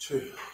주여.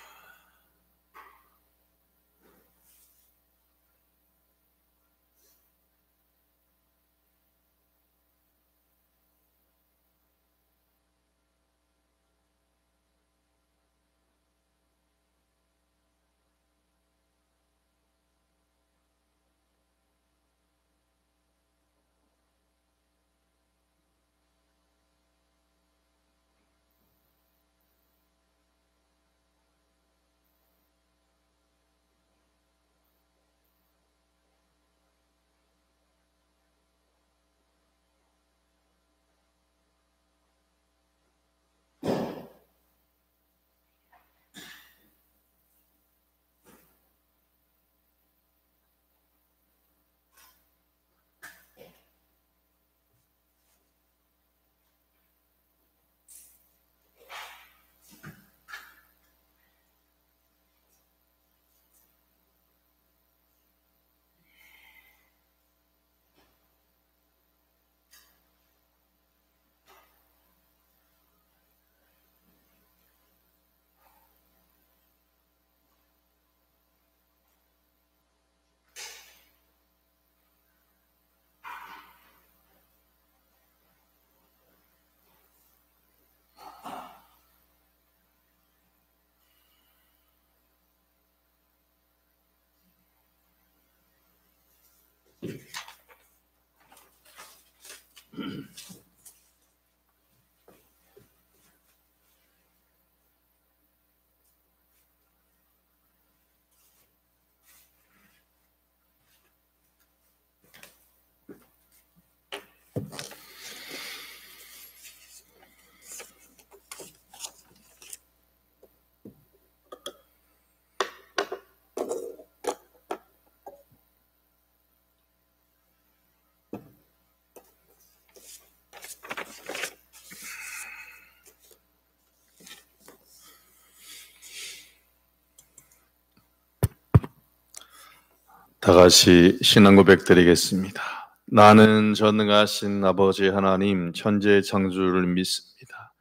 다 같이 신앙 고백 드리겠습니다. 나는 전능하신 아버지 하나님 천지의 창조주를 믿습니다.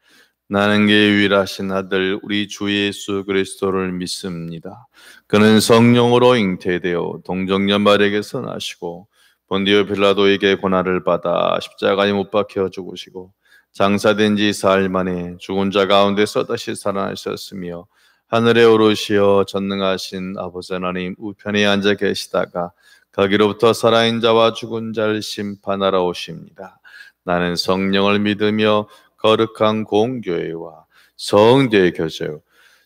나는 그의 유일하신 아들 우리 주 예수 그리스도를 믿습니다. 그는 성령으로 잉태되어 동정녀마리에게서 나시고 본디오 빌라도에게 고난을 받아 십자가에 못 박혀 죽으시고 장사된 지 사흘 만에 죽은 자 가운데서 다시 살아나셨으며 하늘에 오르시어 전능하신 아버지 하나님 우편에 앉아 계시다가 거기로부터 살아있는 자와 죽은 자를 심판하러 오십니다. 나는 성령을 믿으며 거룩한 공교회와 성도의 교제요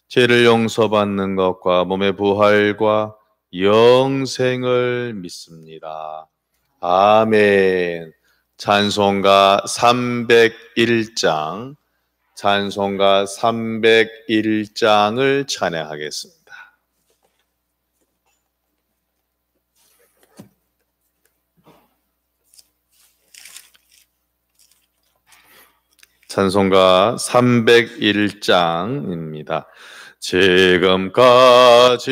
죄를 용서받는 것과 몸의 부활과 영생을 믿습니다. 아멘. 찬송가 301장 찬송가 301장을 찬양하겠습니다. 찬송가 301장입니다. 지금까지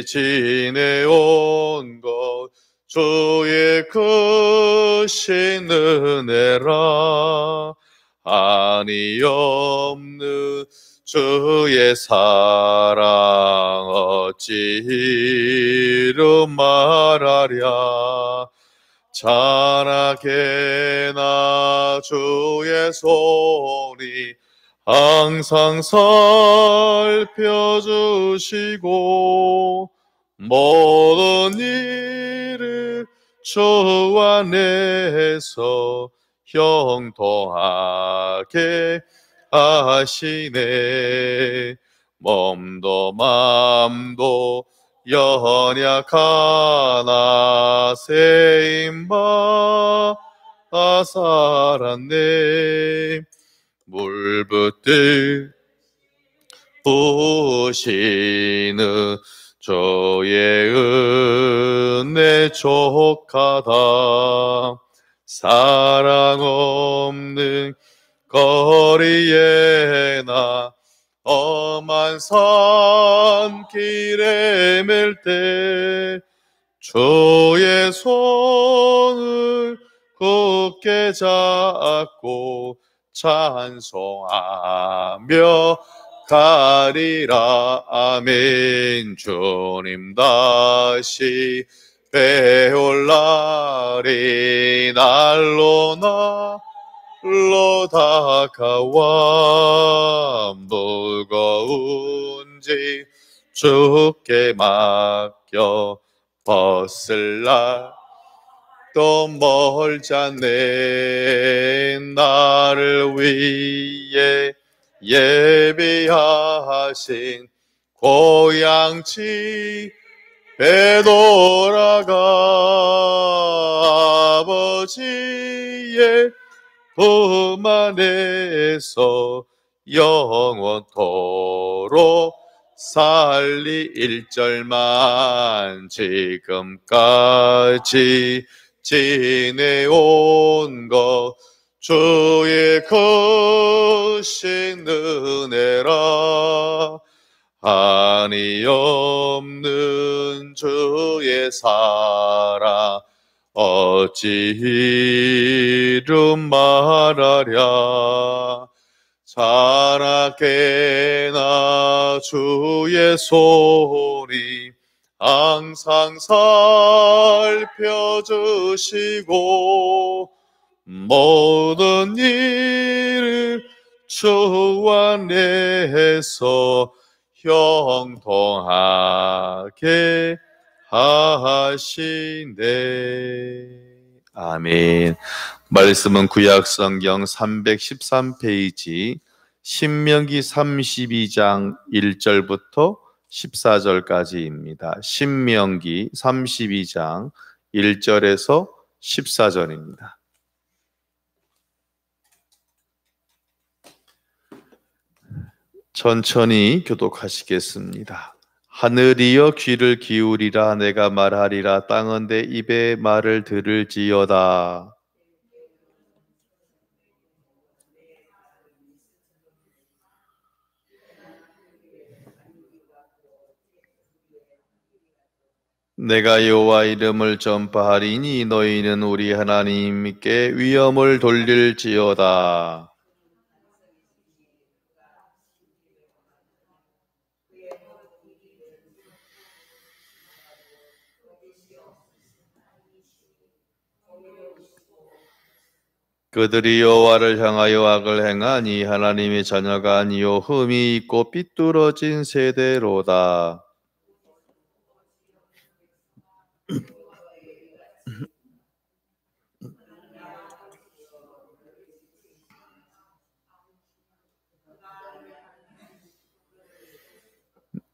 지내온 것 주의 크신 은혜라 한이 없는 주의 사랑 어찌 이루 말하랴 찬하게나 주의 손이 항상 살펴주시고 모든 일을 주 안에서 형통하게 하시네. 몸도 맘도 연약하나 세임받아 살았네. 물붓듯 부으시는 주의 은혜 족하다. 사랑 없는 거리에나 험한 산길에 맬 때 주의 손을 굳게 잡고 찬송하며 가리라. 아멘. 주님 다시 배울 날이 날로 다가와. 무거운 짐 주께 맡겨 벗을 날 또 멀지 않네. 나를 위해 예비하신 고향 집에 돌아가. 아버지의 품 안에서 영원토록 살리. 1절만 지금까지 지내온 것 주의 크신 은혜라. 한이 없는 주의 사랑 어찌 이름 말하랴. 자나깨나 주의 소리 항상 살펴주시고 모든 일을 주 안에서 형통하게 하시네. 아멘. 말씀은 구약성경 313페이지 신명기 32장 1절부터 14절까지입니다. 신명기 32장 1절에서 14절입니다. 천천히 교독하시겠습니다. 하늘이여 귀를 기울이라. 내가 말하리라. 땅은 내 입의 말을 들을지어다. 내가 여호와 이름을 전파하리니 너희는 우리 하나님께 위엄을 돌릴지어다. 그들이 여호와를 향하여 악을 행하니 하나님의 자녀가 아니요 흠이 있고 삐뚤어진 세대로다.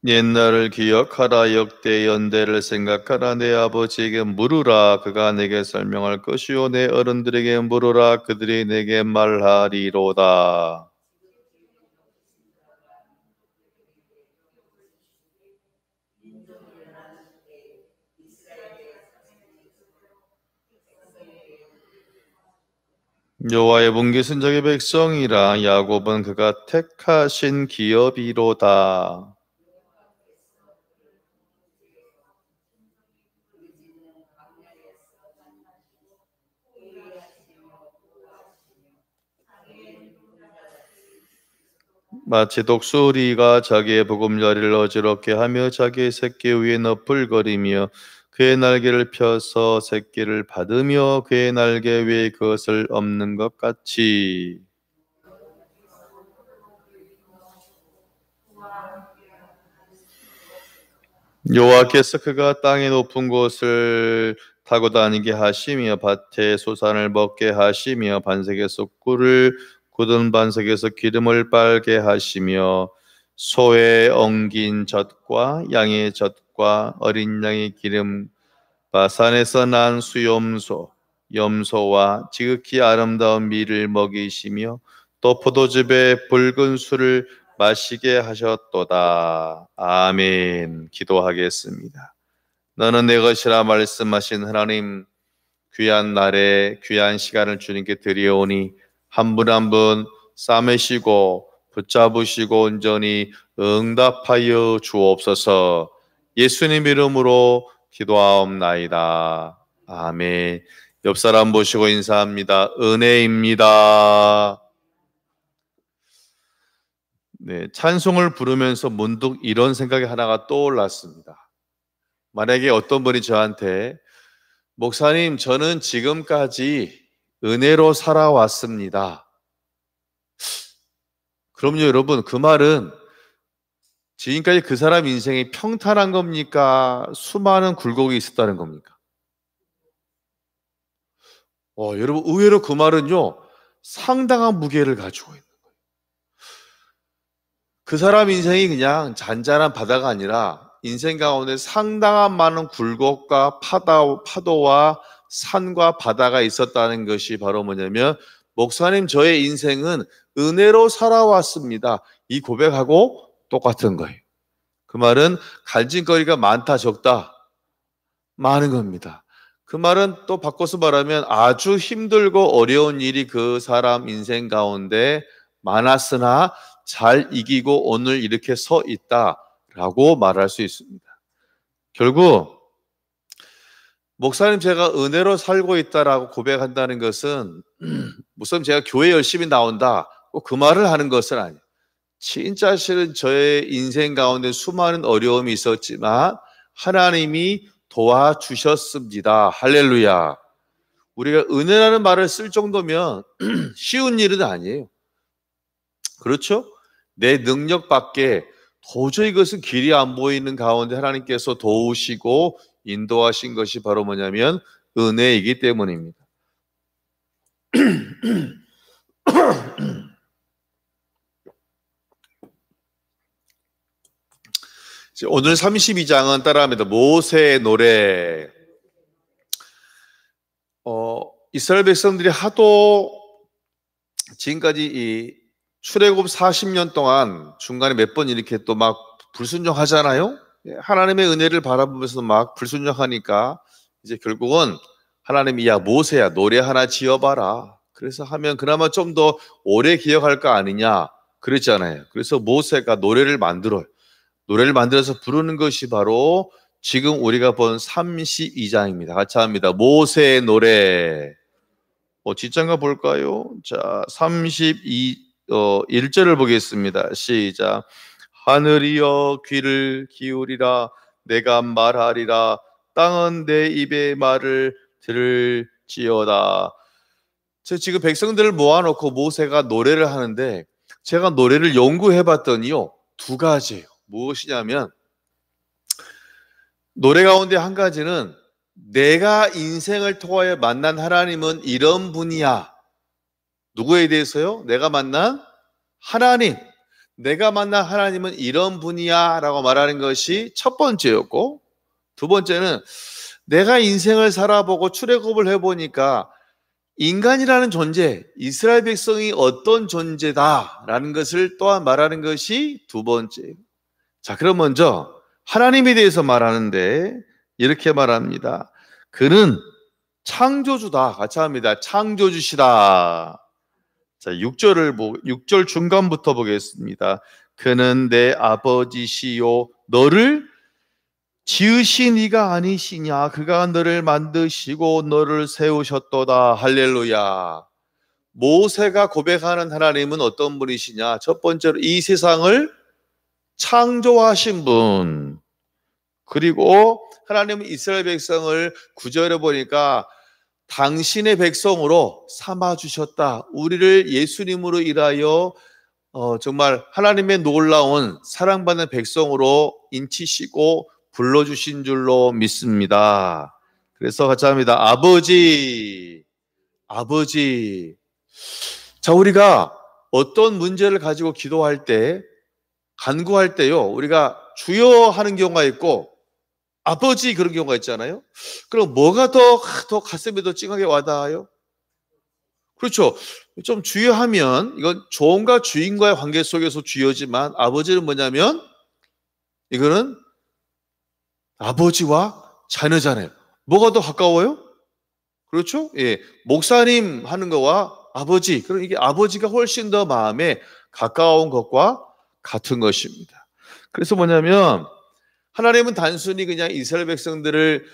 옛날을 기억하라. 역대 연대를 생각하라. 내 아버지에게 물으라. 그가 내게 설명할 것이요 내 어른들에게 물으라. 그들이 내게 말하리로다. 여호와의 분깃은 자기 백성이라. 야곱은 그가 택하신 기업이로다. 마치 독수리가 자기의 보금자리를 어지럽게 하며 자기의 새끼 위에 너풀거리며 그의 날개를 펴서 새끼를 받으며 그의 날개 위에 그것을 엎는 것 같이. 여호와께서 그가 땅의 높은 곳을 타고 다니게 하시며 밭에 소산을 먹게 하시며 반석에서 꿀을 굳은 반석에서 기름을 빨게 하시며 소의 엉긴 젖과 양의 젖과 어린 양의 기름 바산에서 난 수염소 염소와 지극히 아름다운 밀을 먹이시며 또 포도즙에 붉은 술을 마시게 하셨도다. 아멘. 기도하겠습니다. 너는 내 것이라 말씀하신 하나님, 귀한 날에 귀한 시간을 주님께 드리오니 한 분 한 분 싸매시고 붙잡으시고 온전히 응답하여 주옵소서. 예수님 이름으로 기도하옵나이다. 아멘. 옆 사람 보시고 인사합니다. 은혜입니다. 네, 찬송을 부르면서 문득 이런 생각이 하나가 떠올랐습니다. 만약에 어떤 분이 저한테 목사님, 저는 지금까지 은혜로 살아왔습니다. 그럼요, 여러분, 그 말은 지금까지 그 사람 인생이 평탄한 겁니까? 수많은 굴곡이 있었다는 겁니까? 여러분, 의외로 그 말은요, 상당한 무게를 가지고 있는 거예요. 그 사람 인생이 그냥 잔잔한 바다가 아니라 인생 가운데 상당한 많은 굴곡과 파도와 산과 바다가 있었다는 것이 바로 뭐냐면, 목사님, 저의 인생은 은혜로 살아왔습니다. 이 고백하고 똑같은 거예요. 그 말은 갈증거리가 많다, 적다, 많은 겁니다. 그 말은 또 바꿔서 말하면 아주 힘들고 어려운 일이 그 사람 인생 가운데 많았으나 잘 이기고 오늘 이렇게 서 있다라고 말할 수 있습니다. 결국 목사님, 제가 은혜로 살고 있다라고 고백한다는 것은 목사님, 제가 교회 열심히 나온다 그 말을 하는 것은 아니에요. 진짜 실은 저의 인생 가운데 수많은 어려움이 있었지만 하나님이 도와주셨습니다. 할렐루야. 우리가 은혜라는 말을 쓸 정도면 쉬운 일은 아니에요. 그렇죠? 내 능력 밖에 도저히 그것은 길이 안 보이는 가운데 하나님께서 도우시고 인도하신 것이 바로 뭐냐면 은혜이기 때문입니다. 오늘 32장은 따라합니다. 모세의 노래. 이스라엘 백성들이 하도 지금까지 이 출애굽 40년 동안 중간에 몇 번 이렇게 또 막 불순종하잖아요. 하나님의 은혜를 바라보면서 막 불순종하니까 이제 결국은 하나님이 야 모세야 노래 하나 지어봐라. 그래서 하면 그나마 좀 더 오래 기억할 거 아니냐 그랬잖아요. 그래서 모세가 노래를 만들어요. 노래를 만들어서 부르는 것이 바로 지금 우리가 본 32장입니다. 같이 합니다. 모세의 노래. 뒷장가 볼까요? 자, 1절을 보겠습니다. 시작. 하늘이여 귀를 기울이라 내가 말하리라 땅은 내 입의 말을 들을지어다. 지금 백성들을 모아놓고 모세가 노래를 하는데 제가 노래를 연구해 봤더니요 2가지예요. 무엇이냐면 노래 가운데 한 가지는 내가 인생을 통하여 만난 하나님은 이런 분이야. 누구에 대해서요? 내가 만난 하나님. 내가 만난 하나님은 이런 분이야 라고 말하는 것이 첫 번째였고, 2번째는 내가 인생을 살아보고 출애굽을 해보니까 인간이라는 존재, 이스라엘 백성이 어떤 존재다라는 것을 또한 말하는 것이 2번째. 자, 그럼 먼저 하나님에 대해서 말하는데 이렇게 말합니다. 그는 창조주다. 같이 합니다. 창조주시다. 자, 6절 중간부터 보겠습니다. 그는 내 아버지시요 너를 지으신 이가 아니시냐. 그가 너를 만드시고 너를 세우셨도다. 할렐루야. 모세가 고백하는 하나님은 어떤 분이시냐. 첫 번째로 이 세상을 창조하신 분. 그리고 하나님은 이스라엘 백성을 9절에 보니까 당신의 백성으로 삼아주셨다. 우리를 예수님으로 인하여 정말 하나님의 놀라운 사랑받는 백성으로 인치시고 불러주신 줄로 믿습니다. 그래서 같이 합니다. 아버지. 자, 우리가 어떤 문제를 가지고 기도할 때, 간구할 때요, 우리가 주여 하는 경우가 있고 아버지 그런 경우가 있잖아요. 그럼 뭐가 더 가슴에 더 찡하게 와닿아요? 그렇죠. 좀 주여하면 이건 종과 주인과의 관계 속에서 주여지만 아버지는 뭐냐면 이거는 아버지와 자녀잖아요. 뭐가 더 가까워요? 그렇죠? 예, 목사님 하는 거와 아버지, 그럼 이게 아버지가 훨씬 더 마음에 가까운 것과 같은 것입니다. 그래서 뭐냐면 하나님은 단순히 그냥 이스라엘 백성들을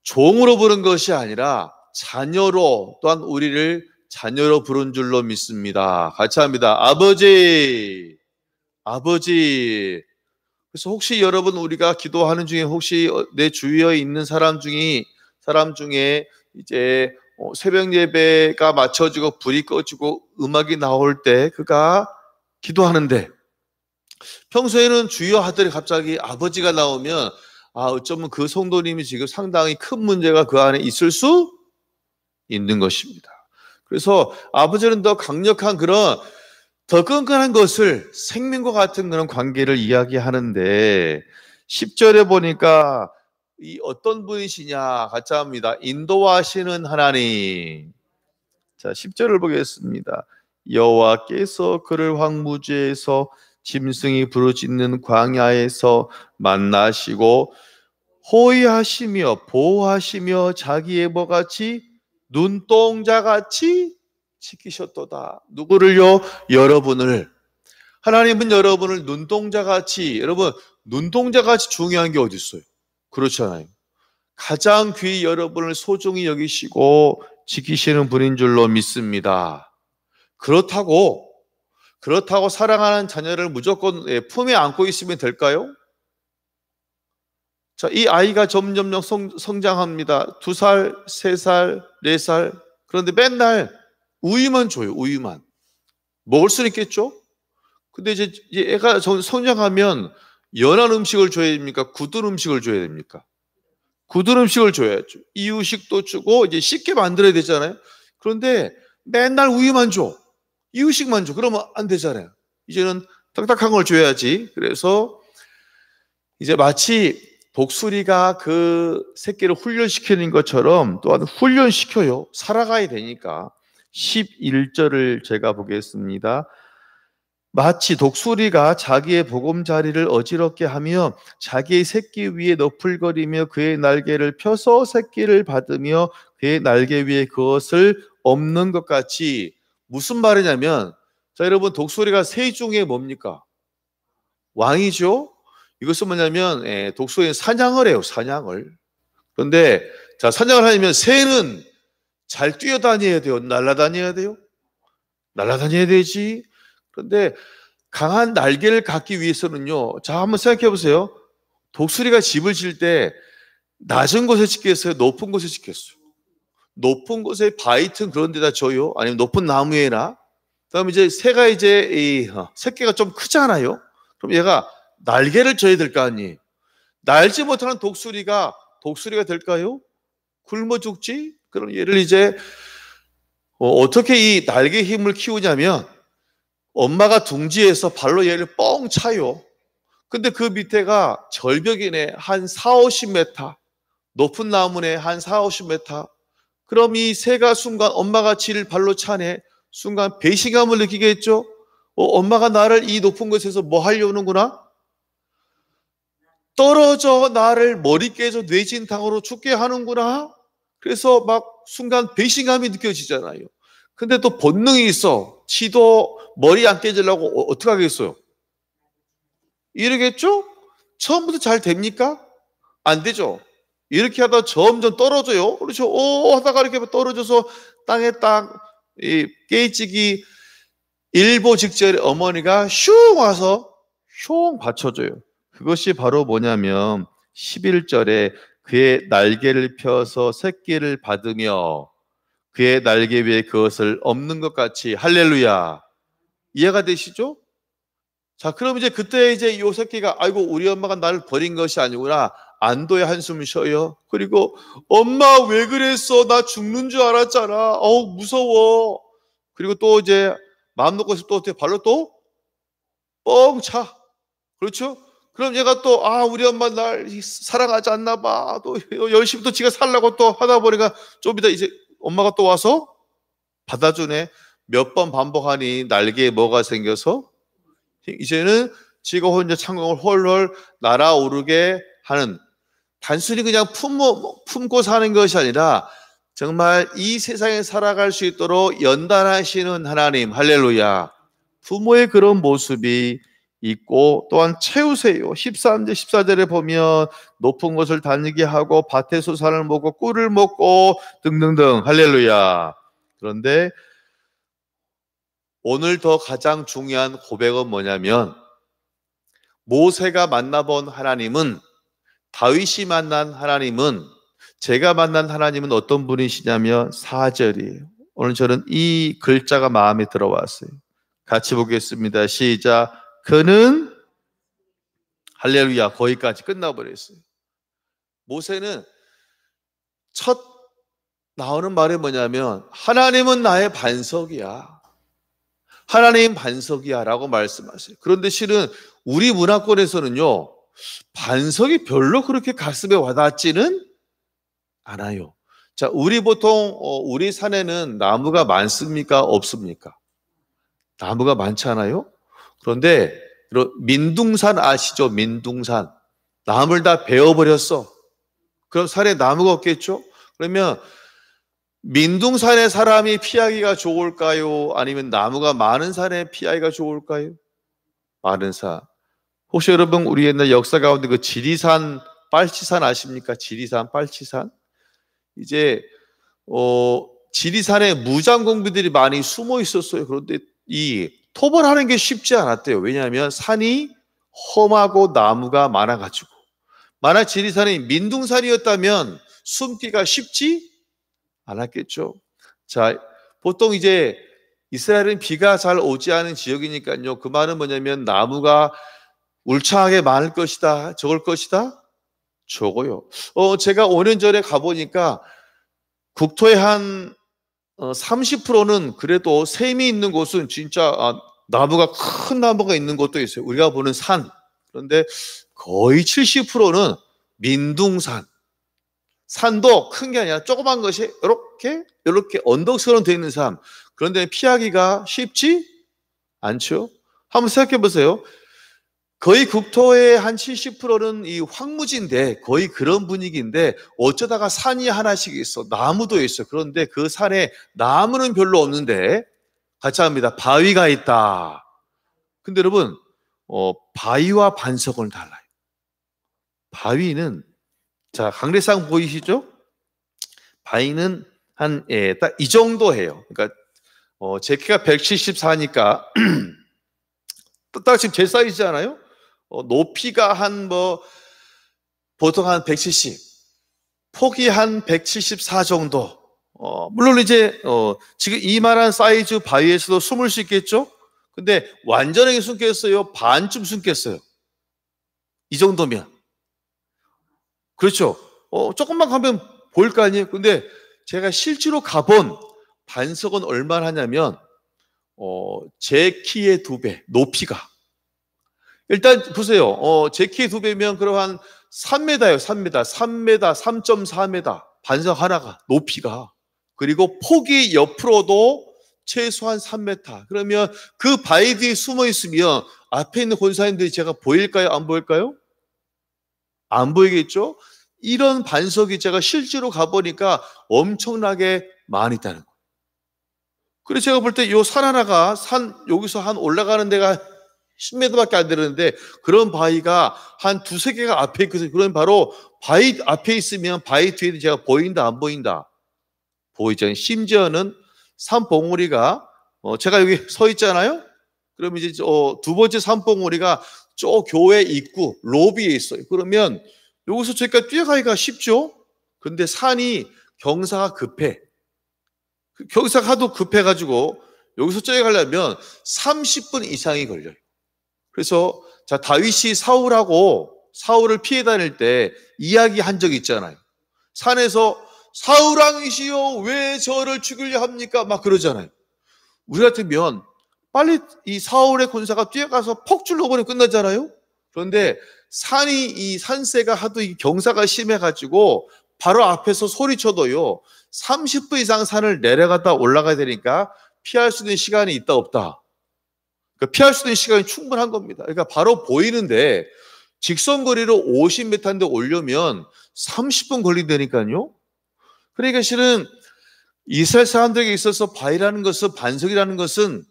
종으로 부른 것이 아니라 자녀로, 또한 우리를 자녀로 부른 줄로 믿습니다. 같이 합니다. 아버지. 아버지. 그래서 혹시 여러분 우리가 기도하는 중에 혹시 내 주위에 있는 사람 중에 이제 새벽 예배가 맞춰지고 불이 꺼지고 음악이 나올 때 그가 기도하는데 평소에는 주여 하더니 갑자기 아버지가 나오면 어쩌면 그 성도님이 지금 상당히 큰 문제가 그 안에 있을 수 있는 것입니다. 그래서 아버지는 더 강력한 그런 더 끈끈한 것을 생명과 같은 그런 관계를 이야기하는데 10절에 보니까 이 어떤 분이시냐 같이 합니다. 인도하시는 하나님. 자, 10절을 보겠습니다. 여호와께서 그를 황무지에서 짐승이 부르짖는 광야에서 만나시고 호위하시며 보호하시며 자기의 뭐같이 눈동자같이 지키셨도다. 누구를요? 여러분을. 하나님은 여러분을 눈동자같이, 여러분 눈동자같이 중요한 게 어디 있어요? 그렇잖아요. 가장 귀히 여러분을 소중히 여기시고 지키시는 분인 줄로 믿습니다. 그렇다고 사랑하는 자녀를 무조건 품에 안고 있으면 될까요? 자, 이 아이가 점점 성장합니다. 2살, 3살, 4살. 그런데 맨날 우유만 줘요, 우유만. 먹을 수는 있겠죠? 근데 이제 애가 성장하면 연한 음식을 줘야 됩니까? 굳은 음식을 줘야 됩니까? 굳은 음식을 줘야죠. 이유식도 주고 이제 쉽게 만들어야 되잖아요. 그런데 맨날 우유만 줘. 이유식만 줘. 그러면 안 되잖아요. 이제는 딱딱한 걸 줘야지. 그래서 이제 마치 독수리가 그 새끼를 훈련시키는 것처럼 또한 훈련시켜요. 살아가야 되니까. 11절을 제가 보겠습니다. 마치 독수리가 자기의 보금자리를 어지럽게 하며 자기의 새끼 위에 너풀거리며 그의 날개를 펴서 새끼를 받으며 그의 날개 위에 그것을 엎는 것 같이. 무슨 말이냐면, 자, 여러분, 독수리가 새 중에 뭡니까? 왕이죠. 이것은 뭐냐면 독수리는 사냥을 해요. 사냥을. 그런데 자, 사냥을 하려면 새는 잘 뛰어다녀야 돼요? 날아다녀야 돼요? 날아다녀야 되지. 그런데 강한 날개를 갖기 위해서는요, 자, 한번 생각해 보세요. 독수리가 집을 질 때 낮은 곳에 짓겠어요? 높은 곳에 짓겠어요? 높은 곳에 바위 튼 그런 데다 져요? 아니면 높은 나무에나? 그다음에 이제 새가 이제 새끼가 좀 크잖아요. 그럼 얘가 날개를 져야 될 거 아니에요. 날지 못하는 독수리가 될까요? 굶어 죽지? 그럼 얘를 이제 어떻게 이 날개 힘을 키우냐면 엄마가 둥지에서 발로 얘를 뻥 차요. 근데 그 밑에가 절벽이네. 한 4, 50m. 높은 나무네. 한 4, 50m. 그럼 이 새가 순간 엄마가 지를 발로 차네. 순간 배신감을 느끼겠죠? 엄마가 나를 이 높은 곳에서 뭐 하려는구나? 떨어져 나를 머리 깨져 뇌진탕으로 죽게 하는구나. 그래서 막 순간 배신감이 느껴지잖아요. 근데 또 본능이 있어. 지도 머리 안 깨지려고 어떻게 하겠어요? 이러겠죠? 처음부터 잘 됩니까? 안 되죠. 이렇게 하다 점점 떨어져요. 그렇죠? 하다가 이렇게 떨어져서 땅에 딱 깨지기 일보 직전에 어머니가 슝 와서 슝 받쳐줘요. 그것이 바로 뭐냐면 11절에 그의 날개를 펴서 새끼를 받으며 그의 날개 위에 그것을 엎는 것 같이. 할렐루야. 이해가 되시죠? 자, 그럼 이제 그때 이제 요 새끼가 아이고 우리 엄마가 나를 버린 것이 아니구나. 안도의 한숨을 쉬어요. 그리고 엄마 왜 그랬어? 나 죽는 줄 알았잖아. 무서워. 그리고 또 이제 마음 놓고서 또 어떻게 발로 또 뻥 차. 그렇죠? 그럼 얘가 또 우리 엄마 날 사랑하지 않나 봐. 또 열심히 또 지가 살라고 또 하다 보니까 좀 이따 이제 엄마가 또 와서 받아주네. 몇 번 반복하니 날개에 뭐가 생겨서 이제는 지가 혼자 창공을 헐헐 날아오르게 하는, 단순히 그냥 품고 사는 것이 아니라 정말 이 세상에 살아갈 수 있도록 연단하시는 하나님. 할렐루야. 부모의 그런 모습이 있고 또한 채우세요. 13절 14절에 보면 높은 곳을 다니게 하고 밭에 소산을 먹고 꿀을 먹고 등등등. 할렐루야. 그런데 오늘 더 가장 중요한 고백은 뭐냐면 모세가 만나본 하나님은, 다윗이 만난 하나님은, 제가 만난 하나님은 어떤 분이시냐면 4절이에요. 오늘 저는 이 글자가 마음에 들어왔어요. 같이 보겠습니다. 시작. 그는, 할렐루야, 거기까지 끝나버렸어요. 모세는 첫 나오는 말이 뭐냐면 하나님은 나의 반석이야. 하나님 반석이야 라고 말씀하세요. 그런데 실은 우리 문화권에서는요, 반석이 별로 그렇게 가슴에 와닿지는 않아요. 자, 우리 보통 우리 산에는 나무가 많습니까? 없습니까? 나무가 많잖아요. 그런데 민둥산 아시죠? 민둥산. 나무를 다 베어버렸어. 그럼 산에 나무가 없겠죠? 그러면 민둥산의 사람이 피하기가 좋을까요? 아니면 나무가 많은 산에 피하기가 좋을까요? 많은 산. 혹시 여러분 우리 옛날 역사 가운데 그 지리산, 빨치산 아십니까? 지리산, 빨치산. 이제 지리산에 무장공비들이 많이 숨어 있었어요. 그런데 이 토벌하는 게 쉽지 않았대요. 왜냐하면 산이 험하고 나무가 많아가지고. 만약 지리산이 민둥산이었다면 숨기가 쉽지 않았겠죠. 자, 보통 이제 이스라엘은 비가 잘 오지 않은 지역이니까요. 그 말은 뭐냐면 나무가 울창하게 많을 것이다, 적을 것이다, 적어요. 제가 5년 전에 가보니까 국토의 한 30%는 그래도 샘이 있는 곳은 진짜 나무가 큰 나무가 있는 곳도 있어요. 우리가 보는 산. 그런데 거의 70%는 민둥산. 산도 큰 게 아니라 조그만 것이 이렇게 언덕처럼 되어 있는 산. 그런데 피하기가 쉽지 않죠. 한번 생각해 보세요. 거의 국토의 한 70%는 이 황무지인데 거의 그런 분위기인데 어쩌다가 산이 하나씩 있어. 나무도 있어. 그런데 그 산에 나무는 별로 없는데 같이 합니다. 바위가 있다. 근데 여러분 바위와 반석은 달라요. 바위는, 자, 강례상 보이시죠? 바위는 딱 이 정도 해요. 그러니까 제 키가 174니까 딱 지금 제 사이즈잖아요. 높이가 보통 한 170, 폭이 한 174 정도. 물론 이제 지금 이만한 사이즈 바위에서도 숨을 수 있겠죠? 근데 완전하게 숨겠어요? 반쯤 숨겠어요? 이 정도면. 그렇죠? 조금만 가면 보일 거 아니에요? 근데 제가 실제로 가본 반석은 얼마나 하냐면 제 키의 2배, 높이가. 일단 보세요. 제 키의 2배면 그럼 한 3m예요. 3m, 3m, 3.4m 반석 하나가 높이가. 그리고 폭이 옆으로도 최소한 3m. 그러면 그 바위 뒤에 숨어 있으면 앞에 있는 권사님들이 제가 보일까요? 안 보일까요? 안 보이겠죠? 이런 반석이 제가 실제로 가보니까 엄청나게 많이 있다는 거예요. 그래서 제가 볼 때 이 산 하나가 여기서 한 올라가는 데가 10m밖에 안 되는데 그런 바위가 한 2-3개가 앞에 있거든요. 그럼 바로 바위 앞에 있으면 바위 뒤에 제가 보인다 안 보인다? 보이죠. 심지어는 산봉우리가 제가 여기 서 있잖아요. 그럼 이제 두 번째 산봉우리가 저 교회 입구 로비에 있어요. 그러면 여기서 저희가 뛰어가기가 쉽죠. 근데 산이 경사가 급해. 경사가 하도 급해가지고 여기서 뛰어가려면 30분 이상이 걸려요. 그래서 자, 다윗이 사울을 피해 다닐 때 이야기한 적이 있잖아요. 산에서 사울 왕이시여 왜 저를 죽이려 합니까? 막 그러잖아요. 우리 같으면 빨리 이 사울의 군사가 뛰어가서 폭줄로 버리면 끝나잖아요. 그런데 이 산세가 하도 이 경사가 심해가지고 바로 앞에서 소리쳐도요 30분 이상 산을 내려갔다 올라가야 되니까 피할 수 있는 시간이 있다 없다. 그러니까 피할 수 있는 시간이 충분한 겁니다. 그러니까 바로 보이는데 직선거리로 50m인데 오려면 30분 걸린다니까요. 그러니까 실은 이스라엘 사람들에게 있어서 바위라는 것은, 반석이라는 것은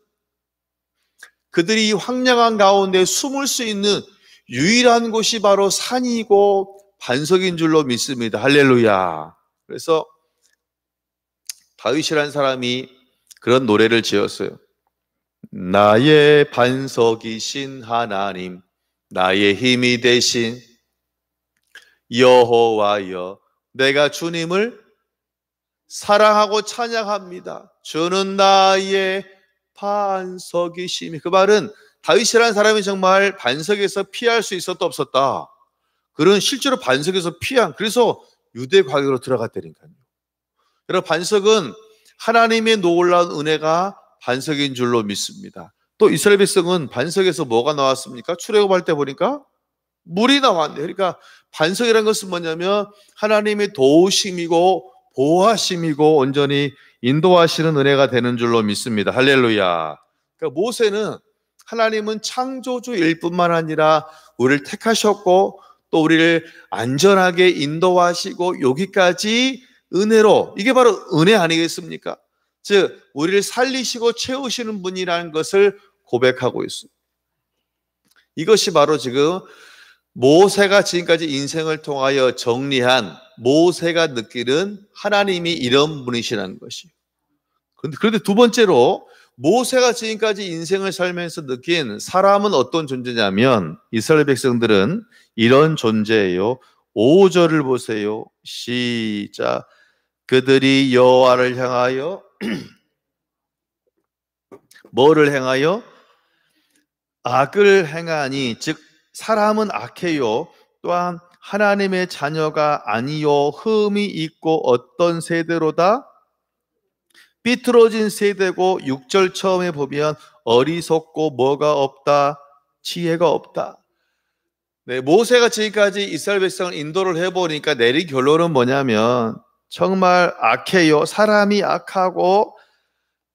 그들이 황량한 가운데 숨을 수 있는 유일한 곳이 바로 산이고 반석인 줄로 믿습니다. 할렐루야. 그래서 다윗이라는 사람이 그런 노래를 지었어요. 나의 반석이신 하나님, 나의 힘이 되신 여호와여, 내가 주님을 사랑하고 찬양합니다. 주는 나의 반석이시며. 그 말은 다윗이라는 사람이 정말 반석에서 피할 수 있었다 없었다, 그런 실제로 반석에서 피한, 그래서 유대 과격으로 들어갔다니까요. 여러분, 반석은 하나님의 놀라운 은혜가 반석인 줄로 믿습니다. 또 이스라엘 백성은 반석에서 뭐가 나왔습니까? 출애굽할 때 보니까 물이 나왔네요. 그러니까 반석이라는 것은 뭐냐면 하나님의 도우심이고 보호하심이고 온전히 인도하시는 은혜가 되는 줄로 믿습니다. 할렐루야. 그러니까 모세는, 하나님은 창조주일 뿐만 아니라 우리를 택하셨고 또 우리를 안전하게 인도하시고 여기까지 은혜로, 이게 바로 은혜 아니겠습니까? 즉 우리를 살리시고 채우시는 분이라는 것을 고백하고 있습니다. 이것이 바로 지금 모세가 지금까지 인생을 통하여 정리한, 모세가 느끼는 하나님이 이런 분이시라는 것이에요. 그런데 두 번째로 모세가 지금까지 인생을 살면서 느낀 사람은 어떤 존재냐면, 이스라엘 백성들은 이런 존재예요. 5절을 보세요. 시작. 그들이 여호와를 향하여 뭐를 행하여? 악을 행하니, 즉 사람은 악해요. 또한 하나님의 자녀가 아니요 흠이 있고 어떤 세대로다? 삐뚤어진 세대고, 6절 처음에 보면 어리석고 뭐가 없다? 지혜가 없다. 네, 모세가 지금까지 이스라엘 백성을 인도를 해보니까 내린 결론은 뭐냐면 정말 악해요. 사람이 악하고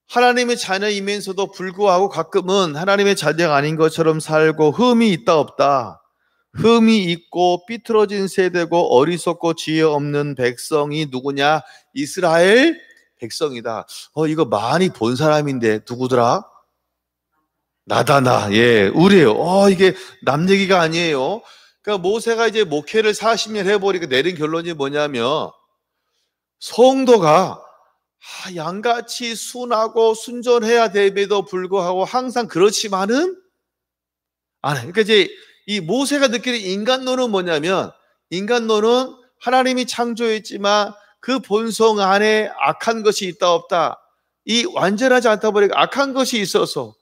하나님의 자녀이면서도 불구하고 가끔은 하나님의 자녀가 아닌 것처럼 살고 흠이 있다 없다? 흠이 있고 삐뚤어진 세대고 어리석고 지혜 없는 백성이 누구냐? 이스라엘 백성이다. 이거 많이 본 사람인데 누구더라? 나다, 나. 예, 우리예요. 이게 남 얘기가 아니에요. 그러니까 모세가 이제 목회를 40년 해보니까 내린 결론이 뭐냐면, 성도가 양같이 순하고 순전해야 됨에도 불구하고 항상 그렇지만은 안 해. 그러니까 이제 이 모세가 느끼는 인간론은 뭐냐면, 인간론은 하나님이 창조했지만 그 본성 안에 악한 것이 있다 없다, 이 완전하지 않다 보니까 악한 것이 있어서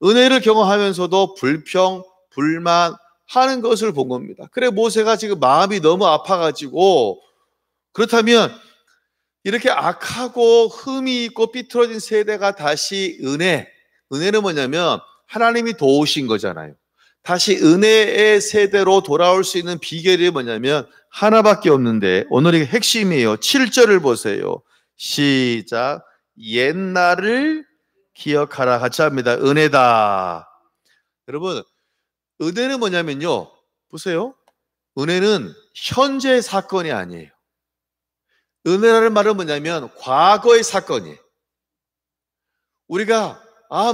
은혜를 경험하면서도 불평, 불만 하는 것을 본 겁니다. 그래 모세가 지금 마음이 너무 아파가지고, 그렇다면 이렇게 악하고 흠이 있고 삐뚤어진 세대가 다시 은혜는 뭐냐면 하나님이 도우신 거잖아요. 다시 은혜의 세대로 돌아올 수 있는 비결이 뭐냐면 하나밖에 없는데, 오늘 이게 핵심이에요. 7절을 보세요. 시작. 옛날을 기억하라. 같이 합니다. 은혜다. 여러분, 은혜는 뭐냐면요, 보세요. 은혜는 현재의 사건이 아니에요. 은혜라는 말은 뭐냐면 과거의 사건이에요. 우리가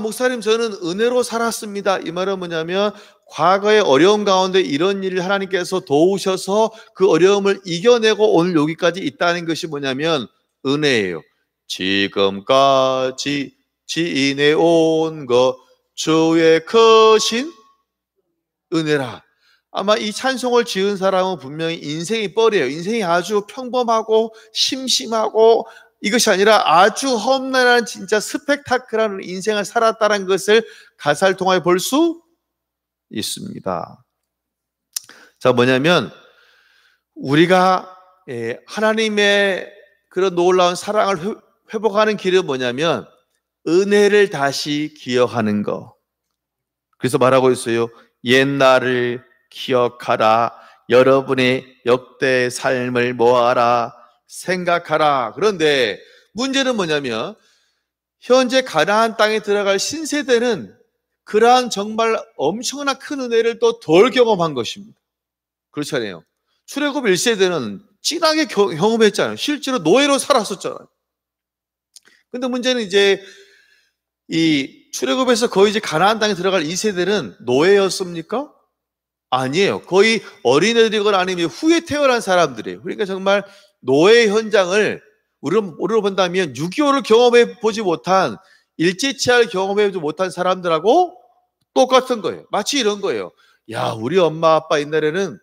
목사님 저는 은혜로 살았습니다, 이 말은 뭐냐면 과거의 어려움 가운데 이런 일을 하나님께서 도우셔서 그 어려움을 이겨내고 오늘 여기까지 있다는 것이 뭐냐면 은혜예요. 지금까지 지내온 것 주의 크신 은혜라. 아마 이 찬송을 지은 사람은 분명히 인생이 뻘이에요. 인생이 아주 평범하고 심심하고 이것이 아니라 아주 험난한 진짜 스펙타클한 인생을 살았다는 것을 가사를 통해 볼 수 있습니다. 자, 뭐냐면 우리가 하나님의 그런 놀라운 사랑을 회복하는 길은 뭐냐면 은혜를 다시 기억하는 거. 그래서 말하고 있어요. 옛날을 기억하라. 여러분의 역대 삶을 모아라. 생각하라. 그런데 문제는 뭐냐면 현재 가나안 땅에 들어갈 신세대는 그러한 정말 엄청난 큰 은혜를 또 덜 경험한 것입니다. 그렇잖아요. 출애굽 1세대는 진하게 경험했잖아요. 실제로 노예로 살았었잖아요. 근데 문제는 이제 이 출애굽에서 거의 이제 가나안 땅에 들어갈 2세대는 노예였습니까? 아니에요. 거의 어린애들이거나 아니면 후에 태어난 사람들이에요. 그러니까 정말 노예 현장을 우리로 본다면 6.25를 경험해 보지 못한, 일제치하를 경험해 보지 못한 사람들하고 똑같은 거예요. 마치 이런 거예요. 야, 우리 엄마 아빠 옛날에는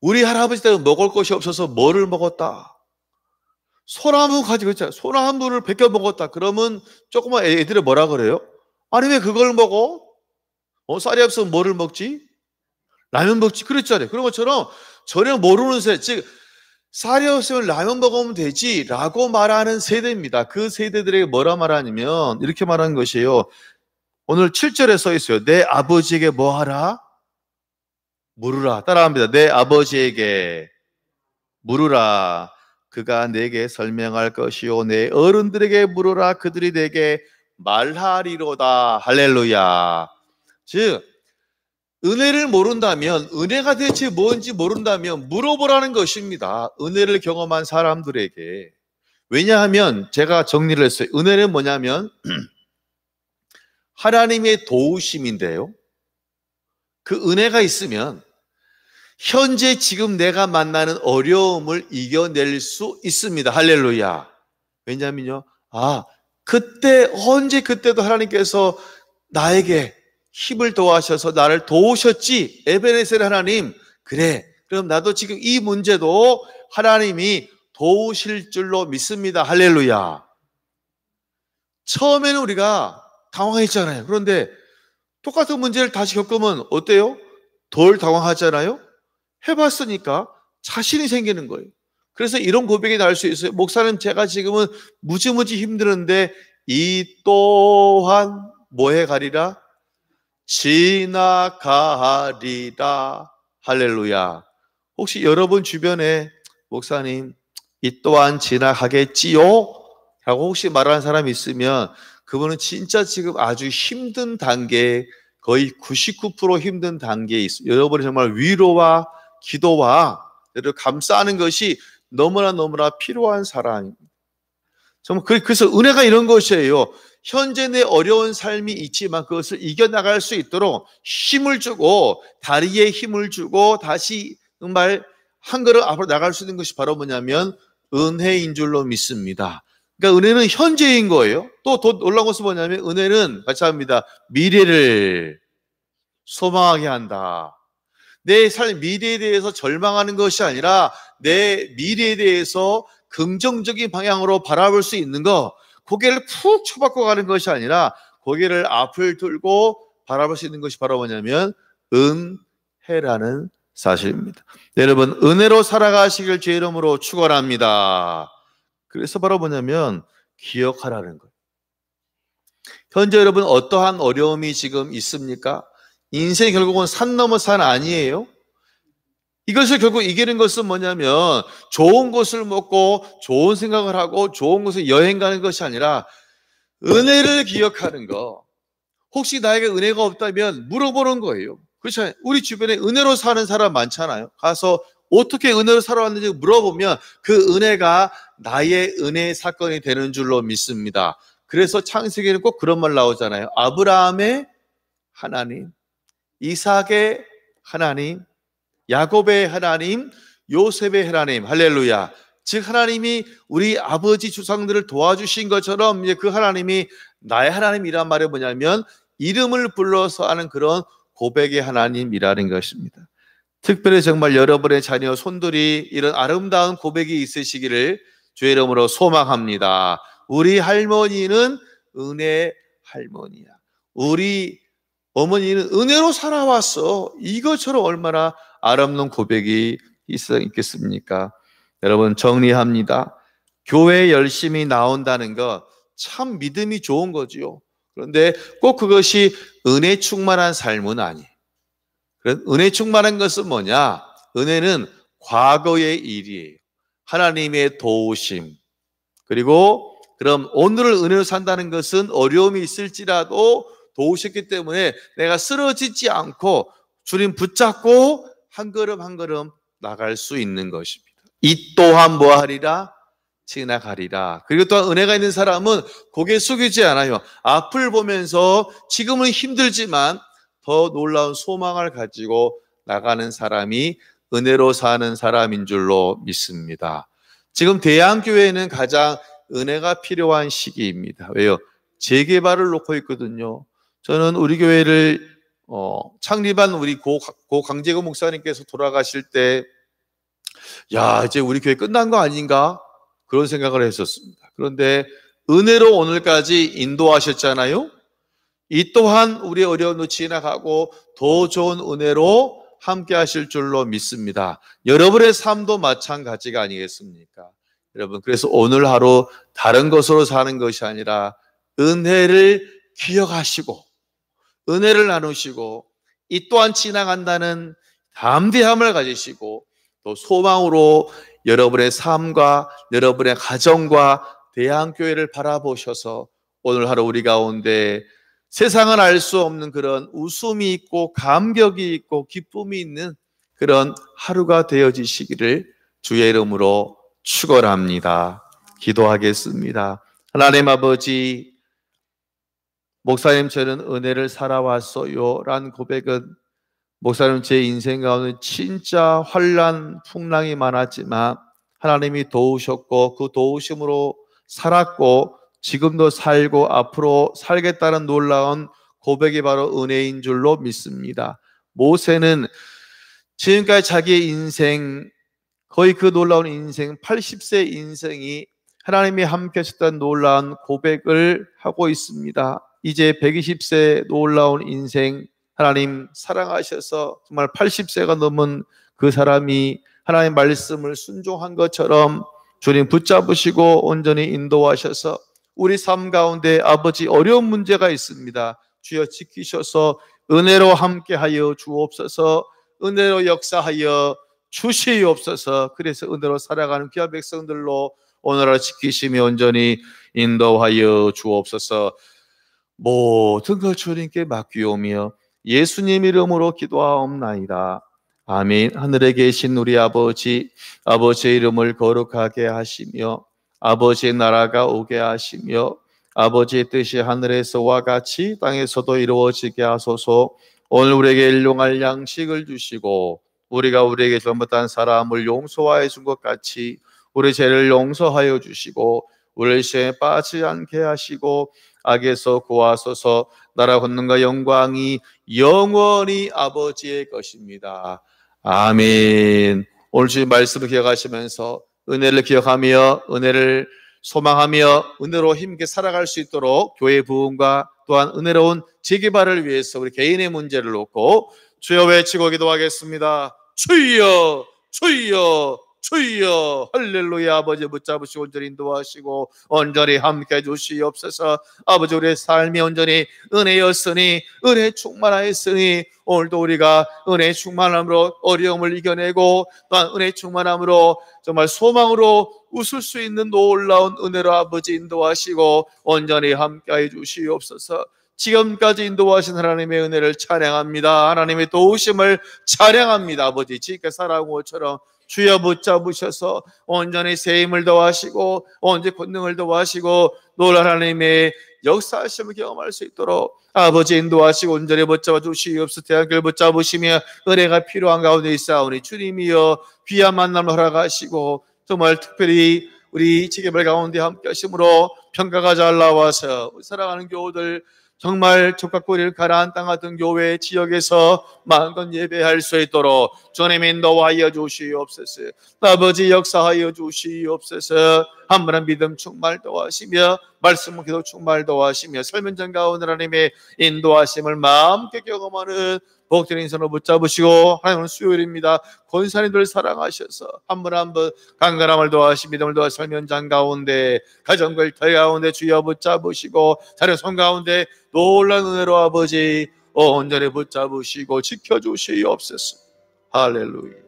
우리 할아버지 때는 먹을 것이 없어서 뭐를 먹었다. 소나무 가지고 있잖아요. 소나무를 베껴 먹었다. 그러면 조그만 애들이 뭐라 그래요? 아니 왜 그걸 먹어? 쌀이 없으면 뭐를 먹지? 라면 먹지. 그랬잖아요. 그런 것처럼 전혀 모르는 세대, 즉 쌀이 없으면 라면 먹으면 되지 라고 말하는 세대입니다. 그 세대들에게 뭐라 말하냐면 이렇게 말하는 것이에요. 오늘 7절에 써 있어요. 내 아버지에게 뭐 하라? 물으라. 따라합니다. 내 아버지에게 물으라. 그가 내게 설명할 것이요 내 어른들에게 물으라. 그들이 내게 말하리로다. 할렐루야. 즉 은혜를 모른다면, 은혜가 대체 뭔지 모른다면 물어보라는 것입니다. 은혜를 경험한 사람들에게. 왜냐하면 제가 정리를 했어요. 은혜는 뭐냐면 하나님의 도우심인데요, 그 은혜가 있으면 현재 지금 내가 만나는 어려움을 이겨낼 수 있습니다. 할렐루야. 왜냐하면요, 그때 언제 그때도 하나님께서 나에게 힘을 도와셔서 나를 도우셨지. 에베네셀 하나님, 그래, 그럼 나도 지금 이 문제도 하나님이 도우실 줄로 믿습니다. 할렐루야. 처음에는 우리가 당황했잖아요. 그런데 똑같은 문제를 다시 겪으면 어때요? 덜 당황하잖아요. 해봤으니까 자신이 생기는 거예요. 그래서 이런 고백이 나올 수 있어요. 목사님, 제가 지금은 무지무지 힘드는데 이 또한 뭐해 가리라? 지나가리라. 할렐루야. 혹시 여러분 주변에 목사님, 이 또한 지나가겠지요? 라고 혹시 말하는 사람이 있으면 그분은 진짜 지금 아주 힘든 단계, 거의 99% 힘든 단계에 있어요. 여러분이 정말 위로와 기도와 감싸는 것이 너무나 필요한 사람입니다. 정말 그래서 은혜가 이런 것이에요. 현재 내 어려운 삶이 있지만 그것을 이겨나갈 수 있도록 힘을 주고, 다리에 힘을 주고 다시 정말 한 걸음 앞으로 나갈 수 있는 것이 바로 뭐냐면 은혜인 줄로 믿습니다. 그러니까 은혜는 현재인 거예요. 또 더 놀라운 것은 뭐냐면 은혜는 같이 합니다. 미래를 소망하게 한다. 내 삶 미래에 대해서 절망하는 것이 아니라 내 미래에 대해서 긍정적인 방향으로 바라볼 수 있는 것, 고개를 푹 쳐박고 가는 것이 아니라 고개를 앞을 들고 바라볼 수 있는 것이 바로 뭐냐면 은혜라는 사실입니다. 여러분, 은혜로 살아가시길 주의 이름으로 축원합니다. 그래서 바로 뭐냐면 기억하라는 거예요. 현재 여러분 어떠한 어려움이 지금 있습니까? 인생이 결국은 산 넘어 산 아니에요? 이것을 결국 이기는 것은 뭐냐면 좋은 것을 먹고 좋은 생각을 하고 좋은 곳에 여행 가는 것이 아니라 은혜를 기억하는 거. 혹시 나에게 은혜가 없다면 물어보는 거예요. 그렇잖아요. 우리 주변에 은혜로 사는 사람 많잖아요. 가서 어떻게 은혜로 살아왔는지 물어보면 그 은혜가 나의 은혜의 사건이 되는 줄로 믿습니다. 그래서 창세기에는 꼭 그런 말 나오잖아요. 아브라함의 하나님, 이삭의 하나님, 야곱의 하나님, 요셉의 하나님. 할렐루야. 즉 하나님이 우리 아버지 조상들을 도와주신 것처럼 이제 그 하나님이 나의 하나님이란 말이 뭐냐면 이름을 불러서 하는 그런 고백의 하나님이라는 것입니다. 특별히 정말 여러분의 자녀 손들이 이런 아름다운 고백이 있으시기를 주의 이름으로 소망합니다. 우리 할머니는 은혜 할머니야. 우리 어머니는 은혜로 살아왔어. 이것처럼 얼마나 아름다운 고백이 있겠습니까? 여러분, 정리합니다. 교회에 열심히 나온다는 거 참 믿음이 좋은 거지요. 그런데 꼭 그것이 은혜 충만한 삶은 아니에요. 은혜 충만한 것은 뭐냐? 은혜는 과거의 일이에요. 하나님의 도우심. 그리고 그럼 오늘을 은혜로 산다는 것은 어려움이 있을지라도 도우셨기 때문에 내가 쓰러지지 않고 주님 붙잡고 한 걸음 한 걸음 나갈 수 있는 것입니다. 이 또한 뭐하리라? 지나가리라. 그리고 또한 은혜가 있는 사람은 고개 숙이지 않아요. 앞을 보면서 지금은 힘들지만 더 놀라운 소망을 가지고 나가는 사람이 은혜로 사는 사람인 줄로 믿습니다. 지금 대한교회는 가장 은혜가 필요한 시기입니다. 왜요? 재개발을 놓고 있거든요. 저는 우리 교회를 창립한 우리 고 강재구 목사님께서 돌아가실 때, 야, 이제 우리 교회 끝난 거 아닌가? 그런 생각을 했었습니다. 그런데 은혜로 오늘까지 인도하셨잖아요. 이 또한 우리의 어려움도 지나가고 더 좋은 은혜로 함께 하실 줄로 믿습니다. 여러분의 삶도 마찬가지가 아니겠습니까? 여러분, 그래서 오늘 하루 다른 것으로 사는 것이 아니라 은혜를 기억하시고 은혜를 나누시고 이 또한 지나간다는 담대함을 가지시고 또 소망으로 여러분의 삶과 여러분의 가정과 대한교회를 바라보셔서 오늘 하루 우리 가운데 세상은 알 수 없는 그런 웃음이 있고 감격이 있고 기쁨이 있는 그런 하루가 되어지시기를 주의 이름으로 축원합니다. 기도하겠습니다. 하나님 아버지, 목사님 저는 은혜를 살아왔어요 라는 고백은 목사님 제 인생 가운데 진짜 환난 풍랑이 많았지만 하나님이 도우셨고 그 도우심으로 살았고 지금도 살고 앞으로 살겠다는 놀라운 고백이 바로 은혜인 줄로 믿습니다. 모세는 지금까지 자기의 인생, 거의 그 놀라운 인생 80세 인생이 하나님이 함께 하셨다는 놀라운 고백을 하고 있습니다. 이제 120세 놀라운 인생, 하나님 사랑하셔서 정말 80세가 넘은 그 사람이 하나님의 말씀을 순종한 것처럼 주님 붙잡으시고 온전히 인도하셔서 우리 삶 가운데 아버지 어려운 문제가 있습니다. 주여 지키셔서 은혜로 함께하여 주옵소서. 은혜로 역사하여 주시옵소서. 그래서 은혜로 살아가는 귀한 백성들로 오늘 하루 지키시며 온전히 인도하여 주옵소서. 모든 것 주님께 맡기오며 예수님 이름으로 기도하옵나이다. 아멘. 하늘에 계신 우리 아버지, 아버지의 이름을 거룩하게 하시며 아버지의 나라가 오게 하시며 아버지의 뜻이 하늘에서와 같이 땅에서도 이루어지게 하소서. 오늘 우리에게 일용할 양식을 주시고 우리가 우리에게 잘못한 사람을 용서하여 준 것 같이 우리 죄를 용서하여 주시고 우리를 시험에 빠지지 않게 하시고 악에서 구하소서. 나라 권능과 영광이 영원히 아버지의 것입니다. 아멘. 오늘 주의 말씀을 기억하시면서 은혜를 기억하며 은혜를 소망하며 은혜로 힘있게 살아갈 수 있도록 교회 부흥과 또한 은혜로운 재개발을 위해서 우리 개인의 문제를 놓고 주여 외치고 기도하겠습니다. 주여 주여 주여. 할렐루야. 아버지 붙잡으시고 온전히 인도하시고 온전히 함께 해주시옵소서. 아버지 우리의 삶이 온전히 은혜였으니 은혜 충만하였으니 오늘도 우리가 은혜 충만함으로 어려움을 이겨내고 또한 은혜 충만함으로 정말 소망으로 웃을 수 있는 놀라운 은혜로 아버지 인도하시고 온전히 함께 해주시옵소서. 지금까지 인도하신 하나님의 은혜를 찬양합니다. 하나님의 도우심을 찬양합니다. 아버지 지금까지 살아온 것처럼 주여 붙잡으셔서 온전히 새 힘을 더하시고 온전히 권능을 더하시고 놀라운 하나님의 역사하심을 경험할 수 있도록 아버지 인도하시고 온전히 붙잡아 주시옵소서. 대한교회를 붙잡으시며 은혜가 필요한 가운데 있사오니 주님이여 귀한 만남을 허락하시고 정말 특별히 우리 재개발 가운데 함께 하심으로 평가가 잘 나와서 살아가는 교우들 정말 족각거리를 가라앉은 땅 같은 교회 지역에서 마음껏 예배할 수 있도록 주님 인도하여 주시옵소서. 아버지 역사하여 주시옵소서. 한 분한 믿음 충만을 더하시며 말씀을 기도 충만을 더하시며 설문전 가운데 하나님의 인도하심을 마음껏 경험하는 복된 인생으로 붙잡으시고 하나님은 수요일입니다. 권사님들 사랑하셔서 한 분 한 분 강건함을 더하시 믿음을 더하시 설문전 가운데 가정과 일터 가운데 주여 붙잡으시고 자녀 손 가운데 놀라운 은혜로 아버지 온전히 붙잡으시고 지켜주시옵소서. 할렐루야.